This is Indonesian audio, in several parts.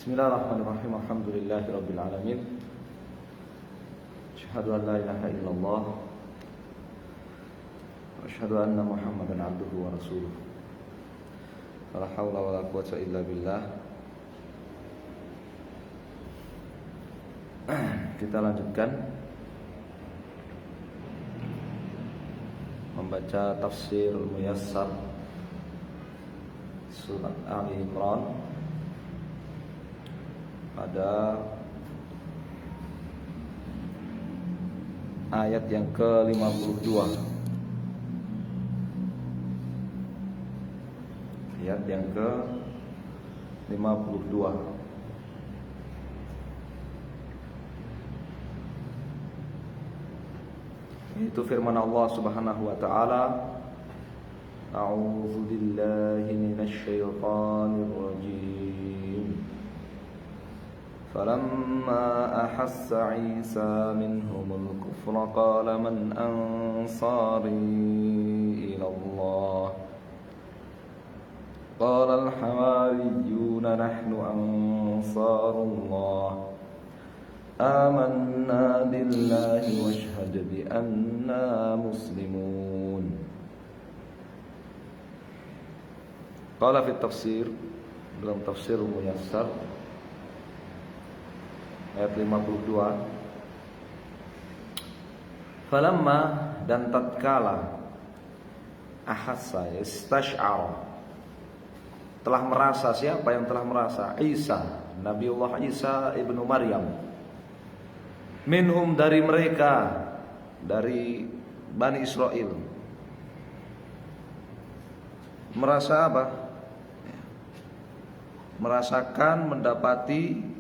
Bismillahirrahmanirrahim. Alhamdulillahirabbil alamin. Asyhadu an la ilaha illallah wa asyhadu anna Muhammadan abduhu wa rasuluh. La haula wala quwwata illa billah. Kita lanjutkan membaca tafsir Muyassar surat Ali Imran pada ayat yang ke-52. Ayat yang ke-52. Itu firman Allah Subhanahu wa taala, A'udzu billahi minasy syaithanir rajim. فلما أحس عيسى منهم الكفر قال من أنصاري إلى الله قال الحواريون نحن أنصار الله آمنا بالله واشهد بأننا مسلمون. قال في التفسير dalam tafsir Muyassar ayat 52, falamma dan tatkala ahassa istash'ar telah merasa, siapa yang telah merasa? Isa, Nabiullah Isa ibnu Maryam, minhum dari mereka, dari Bani Israel. Merasa apa? Merasakan, mendapati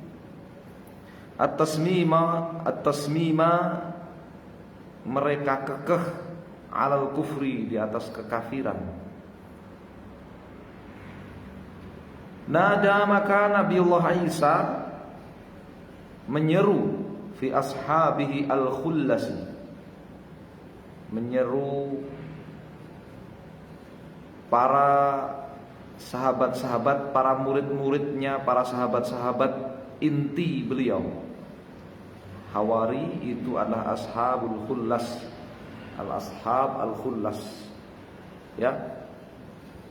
at-tasmima mereka kekeh alal kufri, di atas kekafiran. Nada, maka Nabiullah Isa menyeru fi ashabihi al-khullasi, menyeru para sahabat-sahabat, para murid-muridnya, para sahabat-sahabat inti beliau. Hawari itu adalah ashabul khullas, al-ashab al-khullas, ya,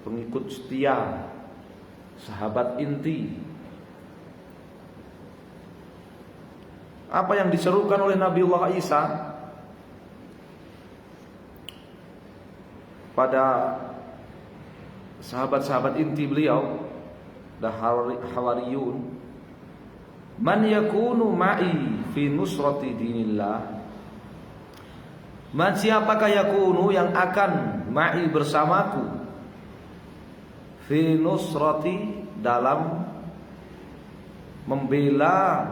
pengikut setia, sahabat inti. Apa yang diserukan oleh Nabiullah Isa pada sahabat-sahabat inti beliau, dah hawariyun, man yakunu ma'i fi nusrati dinillah. Man, siapakah yakunu yang akan ma'i bersamaku, fi nusrati dalam membela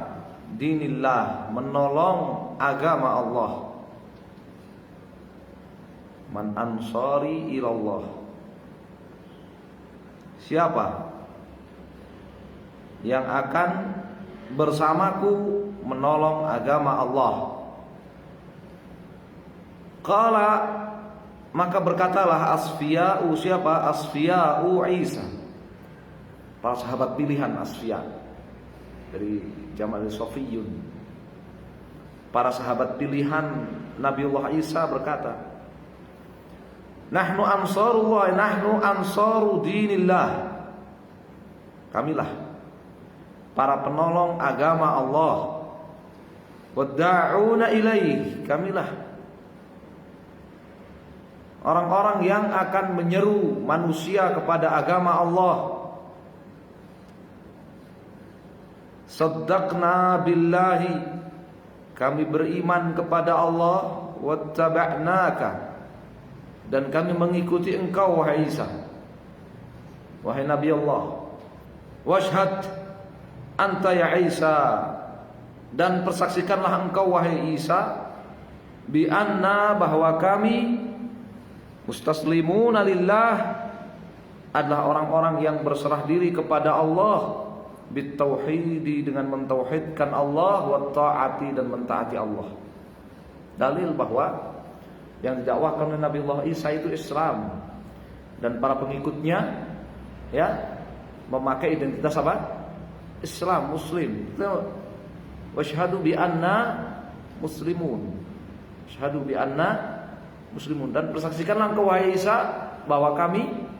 dinillah, menolong agama Allah. Man ansari ilallah, siapa yang akan bersamaku menolong agama Allah. Qala, maka berkatalah asfiya'u, siapa? Asfiya'u Isa, para sahabat pilihan. Asfiya dari jamal sofiyun, para sahabat pilihan Nabiullah Isa berkata, nahnu ansarullah, nahnu ansaru dinillah, kamilah para penolong agama Allah. Wadda'una ilaih, kamilah orang-orang yang akan menyeru manusia kepada agama Allah. Saddaqna billahi, kami beriman kepada Allah. Wattaba'naka, dan kami mengikuti engkau wahai Isa, wahai Nabi Allah. Washhad anta ya Isa, dan persaksikanlah engkau wahai Isa, bi anna, bahwa kami mustaslimuna lillah, adalah orang-orang yang berserah diri kepada Allah, bitauhidi, dengan mentauhidkan Allah, wa ta'ati, dan mentaati Allah. Dalil bahwa yang didakwahkan oleh Nabiullah Isa itu Islam, dan para pengikutnya, ya, memakai identitas apa? Islam, Muslim. Wasyhadu bi anna muslimun. Syahadu bi anna muslimun. Dan persaksikanlah engkau wahai Isa bahwa kami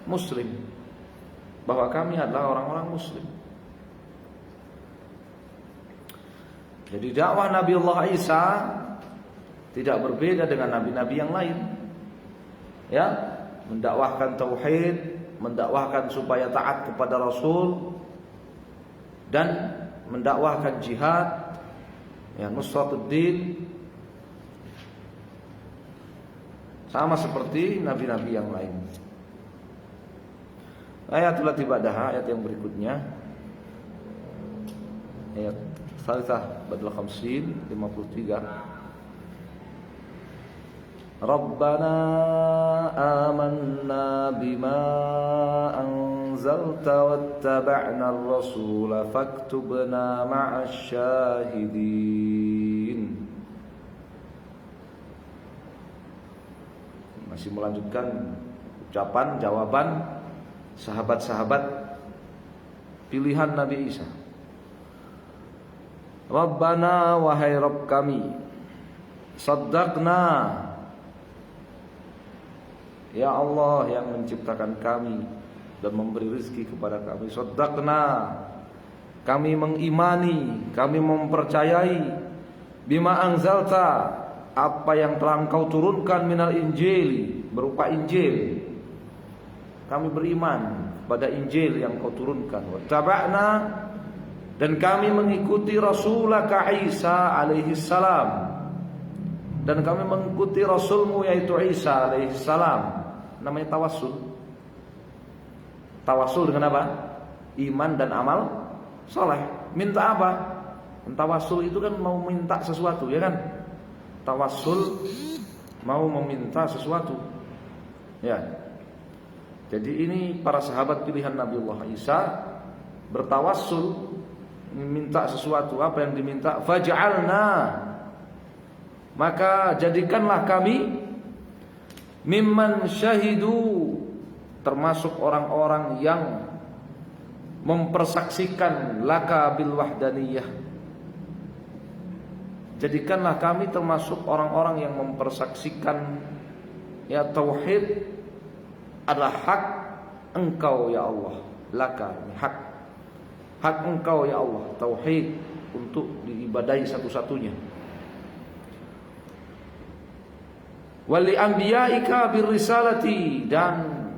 Muslim, bahwa kami adalah orang-orang Muslim. Jadi dakwah Nabi Allah Isa tidak berbeda dengan nabi-nabi yang lain. Ya, mendakwahkan tauhid, mendakwahkan supaya taat kepada Rasul, dan mendakwahkan jihad, ya, nusratuddin, sama seperti nabi-nabi yang lain. Ayatul ibadah, ayat yang berikutnya, ayat Salsah Badal Khamsin 53. Rabbana amanna bima anzalta wattaba'na ar-rasula faktubna ma'asy syahidin. Masih melanjutkan ucapan jawaban sahabat-sahabat pilihan Nabi Isa. Rabbana, wahai Rabb kami, saddaqna, ya Allah yang menciptakan kami dan memberi rezeki kepada kami. Saddaqna, kami mengimani, kami mempercayai, bima anzalta, apa yang telah engkau turunkan, minal injil, berupa Injil. Kami beriman pada Injil yang kau turunkan. Wattaba'na, dan kami mengikuti Rasulaka Isa alaihi salam, dan kami mengikuti Rasulmu yaitu Isa alaihi salam. Namanya tawassul. Tawassul dengan apa? Iman dan amal soleh. Minta apa? Tawassul itu kan mau minta sesuatu, ya kan? Tawassul mau meminta sesuatu, ya. Jadi ini para sahabat pilihan Nabiullah Isa bertawassul, meminta sesuatu. Apa yang diminta? Faj'alna, maka jadikanlah kami, mimman syahidu, termasuk orang-orang yang mempersaksikan laka bil wahdaniyah. Jadikanlah kami termasuk orang-orang yang mempersaksikan, ya, tauhid adalah hak engkau ya Allah. Laka, hak, hak engkau ya Allah, tauhid untuk diibadahi satu-satunya. Wali anbiyaika birrisalati, dan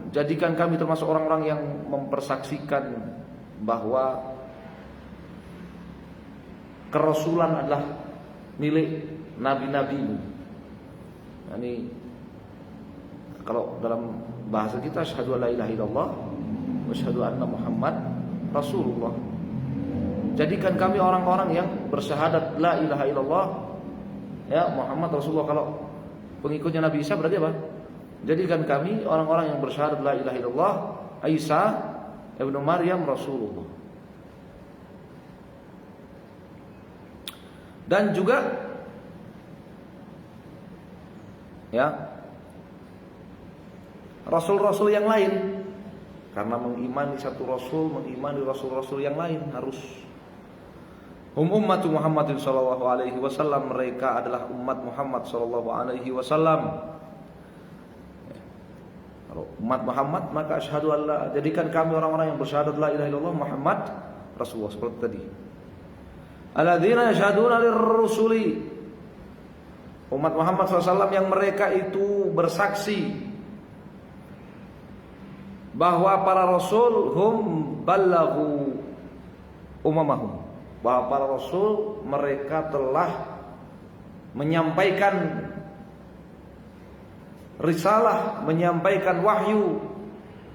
jadikan kami termasuk orang-orang yang mempersaksikan bahwa kerasulan adalah milik nabi-nabimu. Ini kalau dalam bahasa kita, asyhadu alla ilaha illallah wa asyhadu anna Muhammad Rasulullah. Jadikan kami orang-orang yang bersyahadat la ilaha illallah, ya, Muhammad Rasulullah. Kalau pengikutnya Nabi Isa berarti apa? Jadikan kami orang-orang yang bersyahadat la ilaha illallah, Isa ibnu Maryam Rasulullah. Dan juga, ya, rasul-rasul yang lain. Karena mengimani satu rasul, mengimani rasul-rasul yang lain harus. Ummatu Muhammadin sallallahu alaihi wasallam, mereka adalah umat Muhammad sallallahu alaihi wasallam. Kalau umat Muhammad, maka asyhadu alla, jadikan kami orang-orang yang bersyahadat la ilaha illallah Muhammad Rasulullah, seperti tadi. Alladzina yashhaduna lirrusuli, umat Muhammad SAW yang mereka itu bersaksi bahwa para rasul hum ballaghu umamahum, bahwa para rasul mereka telah menyampaikan risalah, menyampaikan wahyu,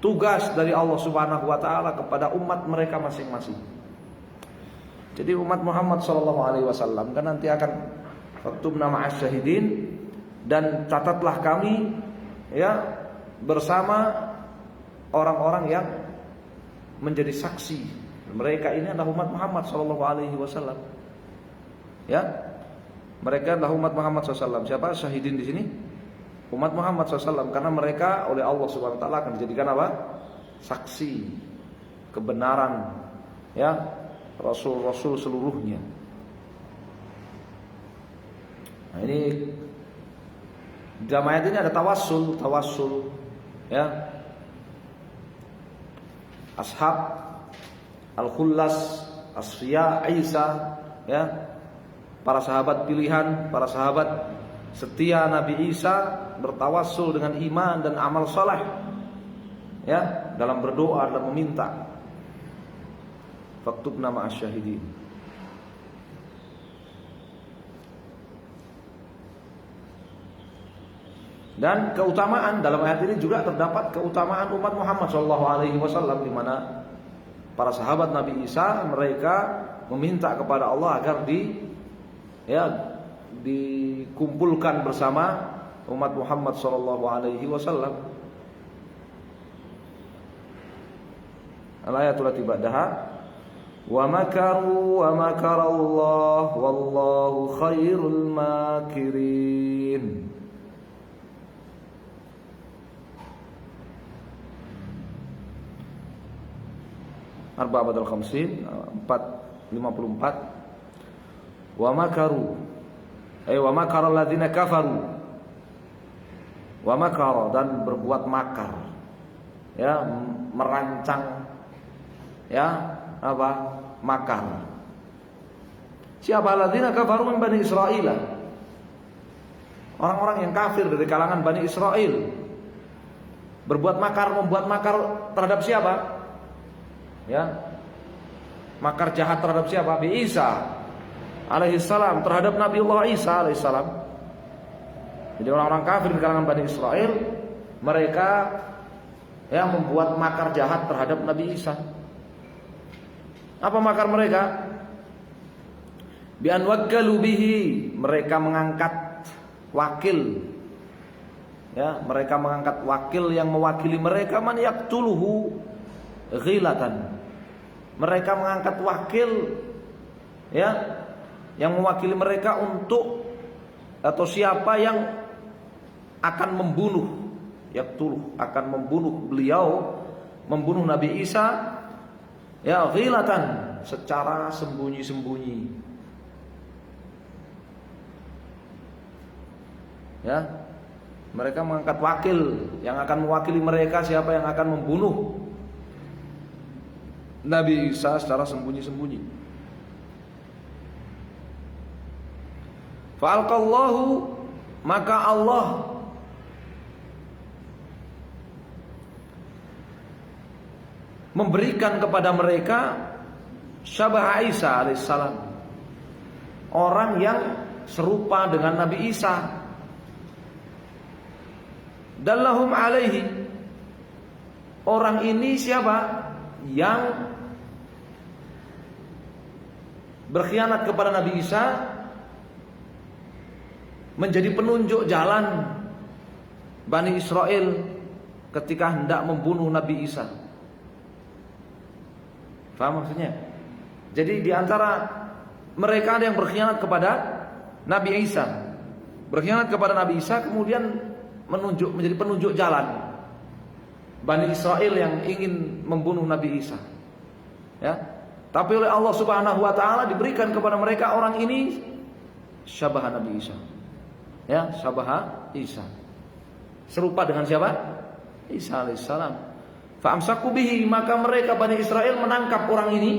tugas dari Allah Subhanahu wa taala kepada umat mereka masing-masing. Jadi umat Muhammad SAW kan nanti akan faktubna ma'asy syahidin, dan catatlah kami, ya, bersama orang-orang yang menjadi saksi. Mereka ini adalah umat Muhammad SAW. Ya, mereka adalah umat Muhammad SAW. Siapa syahidin di sini? Umat Muhammad SAW, karena mereka oleh Allah Subhanahu Wa Taala akan dijadikan apa? Saksi kebenaran, ya, rasul-rasul seluruhnya. Nah, ini dalam ayat ini ada tawassul ya. Ashab Al-Khullas, Asfiya, Isa, ya. Para sahabat pilihan, para sahabat setia Nabi Isa bertawassul dengan iman dan amal saleh, ya, dalam berdoa dan meminta. Faktubna ma'asy syahidin. Dan keutamaan dalam ayat ini juga terdapat keutamaan umat Muhammad SAW, di mana para sahabat Nabi Isa mereka meminta kepada Allah agar dikumpulkan bersama umat Muhammad SAW. Al-ayatul lati ba'daha wa makaru wa makarallahu wallahu khairul makirin. Arba'at al-khamsin 454. Wa makaru wa makara alladzina kafaru. Wa makara, dan berbuat makar, ya, merancang, ya, apa? Makar. Siapa alladzina kafaru min Bani Israil? Orang-orang yang kafir dari kalangan Bani Israel berbuat makar, membuat makar terhadap siapa? Ya, makar jahat terhadap siapa? Nabi Isa alaihissalam, terhadap Nabiullah Isa alaihissalam. Jadi orang-orang kafir di kalangan Bani Israel mereka, ya, membuat makar jahat terhadap Nabi Isa. Apa makar mereka? Bi an wakkalu bihi, mereka mengangkat wakil, ya, mereka mengangkat wakil yang mewakili mereka, man yaqtuluhu ghilatan. Mereka mengangkat wakil, ya, yang mewakili mereka untuk, atau siapa yang akan membunuh, yaqtuluh, akan membunuh beliau, membunuh Nabi Isa, ya, ghilatan, secara sembunyi-sembunyi. Ya, mereka mengangkat wakil yang akan mewakili mereka, siapa yang akan membunuh Nabi Isa secara sembunyi-sembunyi. Fa'alqallahu, maka Allah memberikan kepada mereka syabah Isa alaihissalam, orang yang serupa dengan Nabi Isa. Dallahum alaihi, orang ini siapa? Yang berkhianat kepada Nabi Isa, menjadi penunjuk jalan Bani Israel ketika hendak membunuh Nabi Isa. Faham maksudnya? Jadi di antara mereka ada yang berkhianat kepada Nabi Isa, berkhianat kepada Nabi Isa, kemudian menjadi penunjuk jalan Bani Israel yang ingin membunuh Nabi Isa. Ya, tapi oleh Allah Subhanahu wa taala diberikan kepada mereka orang ini syabah Nabi Isa. Ya, syabah Isa. Serupa dengan siapa? Isa alaihissalam. Fa'amsaku bihi, maka mereka Bani Israel menangkap orang ini,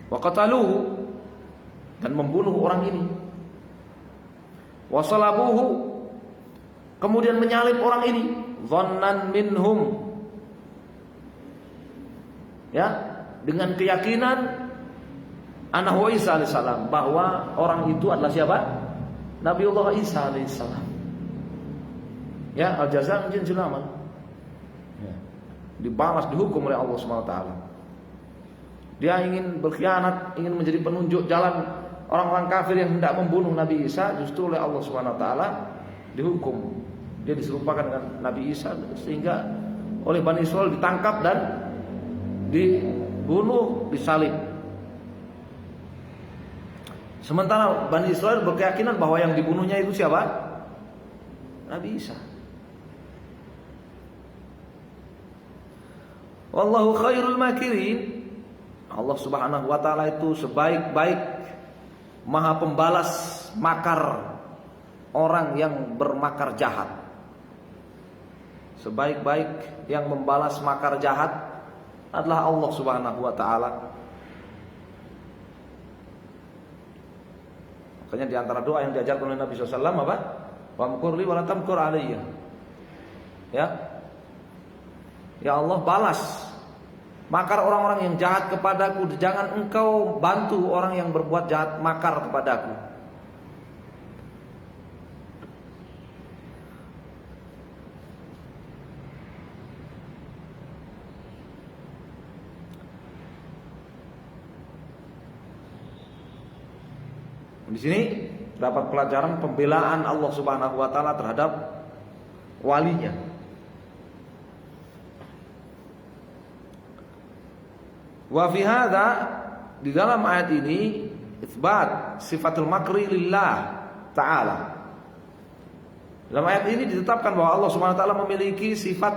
wa qataluhu, dan membunuh orang ini, wa salabuhu, kemudian menyalib orang ini, dhannan minhum, ya, dengan keyakinan anahu Isa alaihissalam, bahwa orang itu adalah siapa? Nabiullah Isa alaihissalam. Ya, al-jaza' min jinsil amal. Ya, dibalas, dihukum oleh Allah Subhanahu wa taala. Dia ingin berkhianat, ingin menjadi penunjuk jalan orang-orang kafir yang hendak membunuh Nabi Isa, justru oleh Allah Subhanahu wa taala dihukum. Dia diserupakan dengan Nabi Isa, sehingga oleh Bani Israil ditangkap dan dibunuh, disalib. Sementara Bani Israil berkeyakinan bahwa yang dibunuhnya itu siapa? Nabi Isa. Wallahu khairul makirin. Allah Subhanahu wa taala itu sebaik-baik Maha pembalas makar orang yang bermakar jahat. Sebaik-baik yang membalas makar jahat adalah Allah Subhanahu wa taala. Makanya di antara doa yang diajarkan oleh Nabi SAW apa? Wamkur li wala tamkur alayya. Ya. Ya Allah, balas makar orang-orang yang jahat kepadaku. Jangan engkau bantu orang yang berbuat jahat makar kepadaku. Di sini dapat pelajaran pembelaan Allah Subhanahu wa taala terhadap walinya. Wa fi hadza, di dalam ayat ini isbat sifatul makri lillah taala. Dalam ayat ini ditetapkan bahwa Allah Subhanahu wa taala memiliki sifat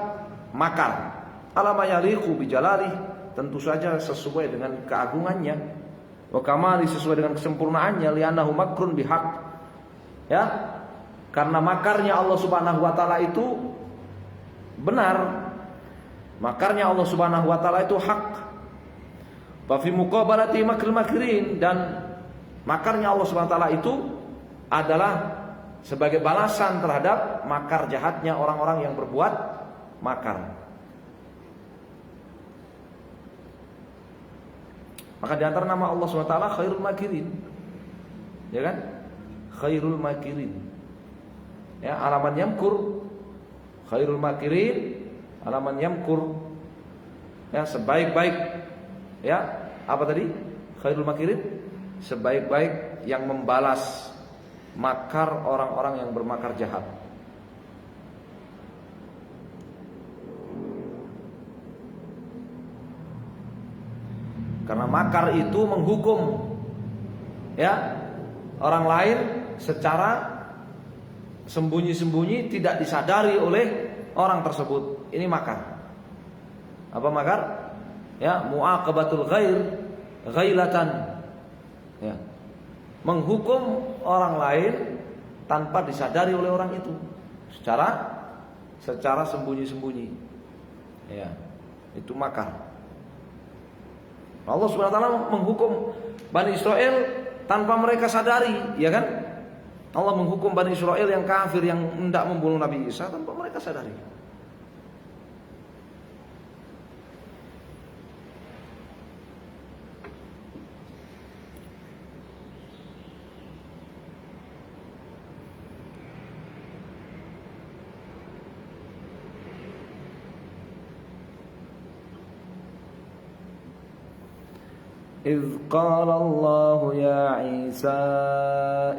makar. Alama yaliqu bi jalali, tentu saja sesuai dengan keagungannya. Wa kamali, sesuai dengan kesempurnaannya, li'annahu makrun bihaq. Ya, karena makarnya Allah Subhanahu wa taala itu benar. Makarnya Allah Subhanahu wa taala itu hak. Wa fi muqabalati makril makirin, dan makarnya Allah Subhanahu wa taala itu adalah sebagai balasan terhadap makar jahatnya orang-orang yang berbuat makar. Maka di antara nama Allah SWT Khairul Makirin, ya kan? Khairul Makirin. Ya, alaman yamkur Khairul Makirin, alaman yamkur. Ya, sebaik-baik. Ya, apa tadi? Khairul Makirin, sebaik-baik yang membalas makar orang-orang yang bermakar jahat. Karena makar itu menghukum ya orang lain secara sembunyi-sembunyi, tidak disadari oleh orang tersebut. Ini makar. Apa makar? Ya, muaqabatul ghair ghailatan. Ya. Menghukum orang lain tanpa disadari oleh orang itu secara sembunyi-sembunyi. Ya. Itu makar. Allah Subhanahu wa taala menghukum Bani Israel tanpa mereka sadari, ya kan? Allah menghukum Bani Israel yang kafir, yang hendak membunuh Nabi Isa tanpa mereka sadari. إذ قال الله يا عيسى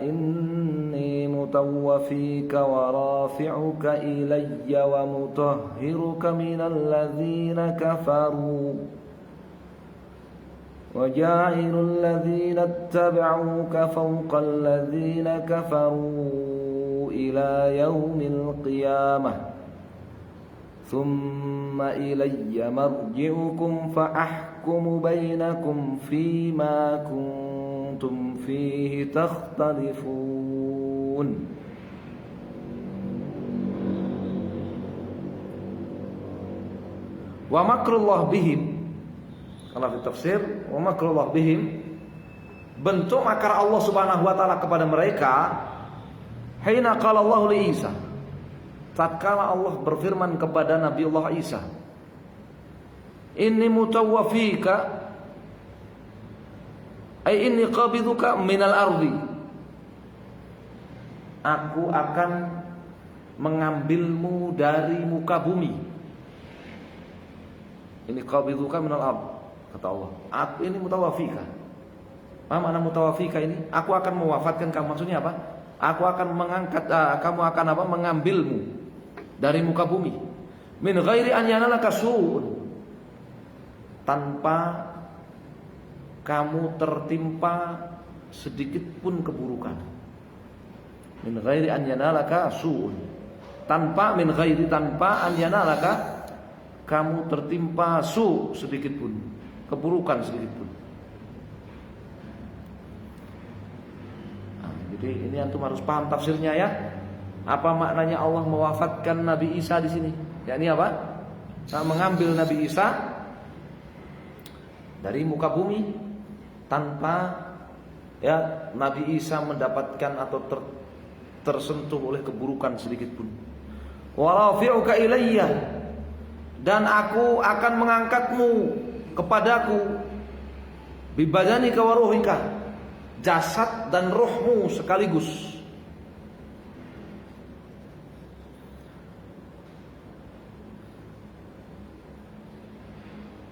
إني متوفيك ورافعك إلي ومطهرك من الذين كفروا وجاعل الذين اتبعوك فوق الذين كفروا إلى يوم القيامة ثم إلي مرجعكم فأحكم بينكم فيما كنتم فيه تختلفون. Wa makrullah bihim, kalau di tafsir wa makrullah bihim, bentuk makar Allah Subhanahu wa taala kepada mereka. Hina qala Allah li Isa, tatkala Allah berfirman kepada Nabi Allah Isa, inni mutawafika, ay inni qabiduka minal ardi, aku akan mengambilmu dari muka bumi. Ini qabiduka minal ard, kata Allah, aku ini mutawafika. Apa makna mutawafika ini? Aku akan mewafatkan kamu. Maksudnya apa? Aku akan mengangkat, kamu akan apa? Mengambilmu dari muka bumi. Min ghairi an yanalaka su'un, tanpa kamu tertimpa sedikit pun keburukan. Min ghairi an yanalaka su'un, tanpa, min ghairi, tanpa, an yanalaka, kamu tertimpa su' sedikit pun. keburukan sedikit pun. Nah, jadi ini antum harus paham tafsirnya ya. Apa maknanya Allah mewafatkan Nabi Isa di sini? Yakni apa? Nah, mengambil Nabi Isa dari muka bumi tanpa ya Nabi Isa mendapatkan atau tersentuh oleh keburukan sedikit pun. Wa rafi'uka ilayya, dan aku akan mengangkatmu kepadaku, bi badanika wa ruhika, jasad dan rohmu sekaligus.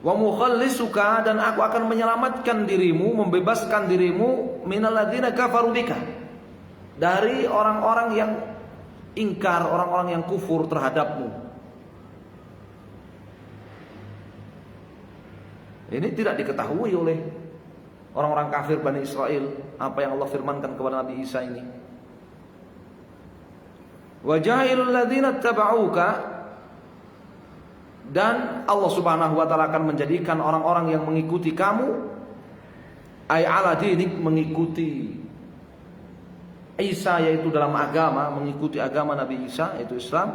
Wa mukhallisuka, dan aku akan menyelamatkan dirimu, membebaskan dirimu minal ladzina kafaru bika, dari orang-orang yang ingkar, orang-orang yang kufur terhadapmu. Ini tidak diketahui oleh orang-orang kafir Bani Israel apa yang Allah firmankan kepada Nabi Isa ini. Wa ja'ilul ladzina tabauka, dan Allah Subhanahu wa taala akan menjadikan orang-orang yang mengikuti kamu, ay ala dinik, mengikuti Isa, yaitu dalam agama, mengikuti agama Nabi Isa yaitu Islam,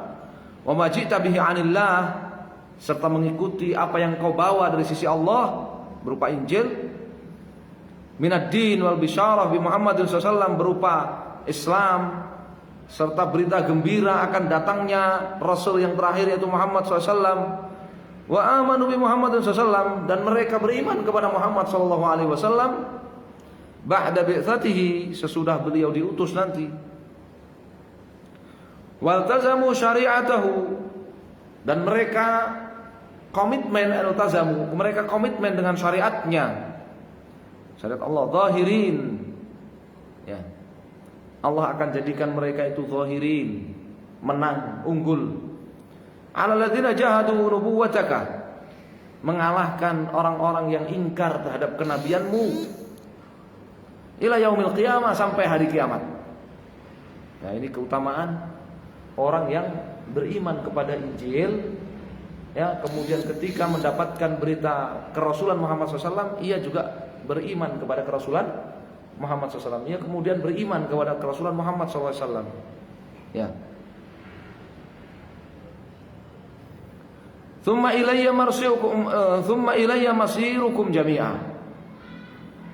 wa ma ji'ta bihi 'anillah, serta mengikuti apa yang kau bawa dari sisi Allah berupa Injil, minad din wal bisyarah bi Muhammadin sallallahu alaihi wasallam, berupa Islam serta berita gembira akan datangnya Rasul yang terakhir yaitu Muhammad SAW. Wa amanu bi Muhammadin SAW, dan mereka beriman kepada Muhammad SAW ba'da bi'tsatihi, sesudah beliau diutus nanti. Waltazamu syari'atahu, dan mereka komitmen, altazamu, mereka komitmen dengan syariatnya, syariat Allah, zahirin ya. Allah akan jadikan mereka itu zahirin, menang, unggul. Alal ladzina jahadu nubuwataka, mengalahkan orang-orang yang ingkar terhadap kenabianmu, ila yaumil qiyamah, sampai hari kiamat. Nah, ini keutamaan orang yang beriman kepada Injil ya, kemudian ketika mendapatkan berita kerasulan Muhammad SAW, ia juga beriman kepada kerasulan Muhammad SAW. Ia kemudian beriman kepada kerasulan Muhammad SAW. Ya. Thumma ilayya masirukum jami'a.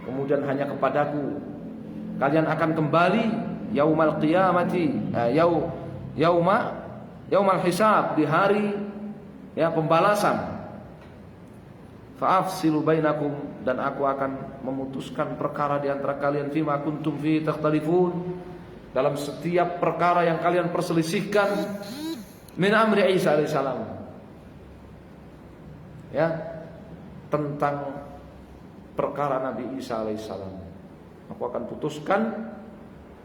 Kemudian hanya kepadaku kalian akan kembali yaumal qiyamati, yaumal hisab, di hari ya pembalasan. Fa'afsilu bainakum, dan aku akan memutuskan perkara di antara kalian, fima kuntum fi takhtalifun, dalam setiap perkara yang kalian perselisihkan, min amri Isa alaihissalam, ya, tentang perkara Nabi Isa alaihissalam. Aku akan putuskan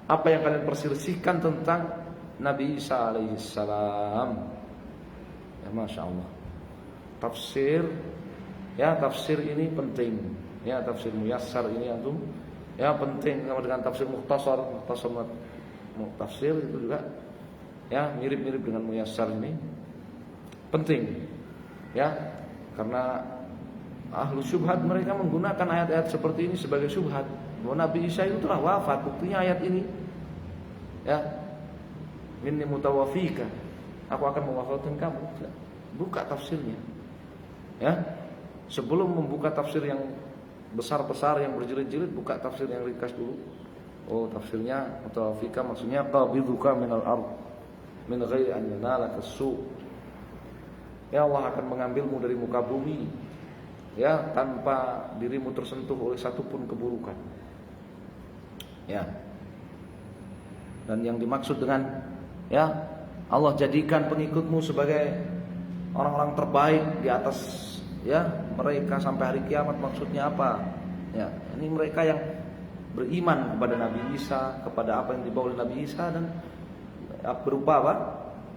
apa yang kalian perselisihkan tentang Nabi Isa alaihissalam. Ya, Masya Allah. Tafsir, ya, tafsir ini penting. Ya, tafsir muyassar ini antum ya penting, sama dengan tafsir mukhtasar tafsir itu juga ya mirip-mirip dengan muyassar ini. Penting. Ya, karena ahlu syubhat mereka menggunakan ayat-ayat seperti ini sebagai syubhat. Bahwa Nabi Isa itu telah wafat, buktinya ayat ini. Ya. Inni mutawafika, aku akan mewafatkan kamu. Buka tafsirnya. Ya. Sebelum membuka tafsir yang besar-besar yang berjilid-jilid, buka tafsir yang ringkas dulu. Oh, tafsirnya mutawafika maksudnya qabidhuka minal ard min ghairi an yanalaka su'. Ya, Allah akan mengambilmu dari muka bumi ya tanpa dirimu tersentuh oleh satupun keburukan. Ya. Dan yang dimaksud dengan ya Allah jadikan pengikutmu sebagai orang-orang terbaik di atas ya mereka sampai hari kiamat, maksudnya apa? Ya, ini mereka yang beriman kepada Nabi Isa, kepada apa yang dibawa oleh Nabi Isa, dan berupa apa?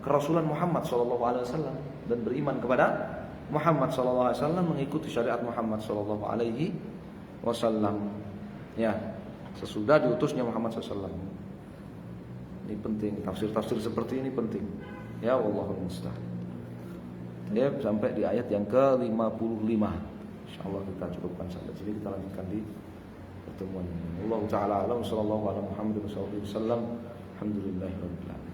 Kerasulan Muhammad SAW, dan beriman kepada Muhammad SAW, mengikuti syariat Muhammad SAW. Ya, sesudah diutusnya Muhammad SAW. Ini penting, tafsir-tafsir seperti ini penting. Ya, wallahul musta'an. Ya, sampai di ayat yang ke-55. Insyaallah kita cukupkan sampai sini, kita lanjutkan di pertemuan ini. Allah taala alam, sallallahu ala Muhammad wa sallam. Alhamdulillahirabbil alamin.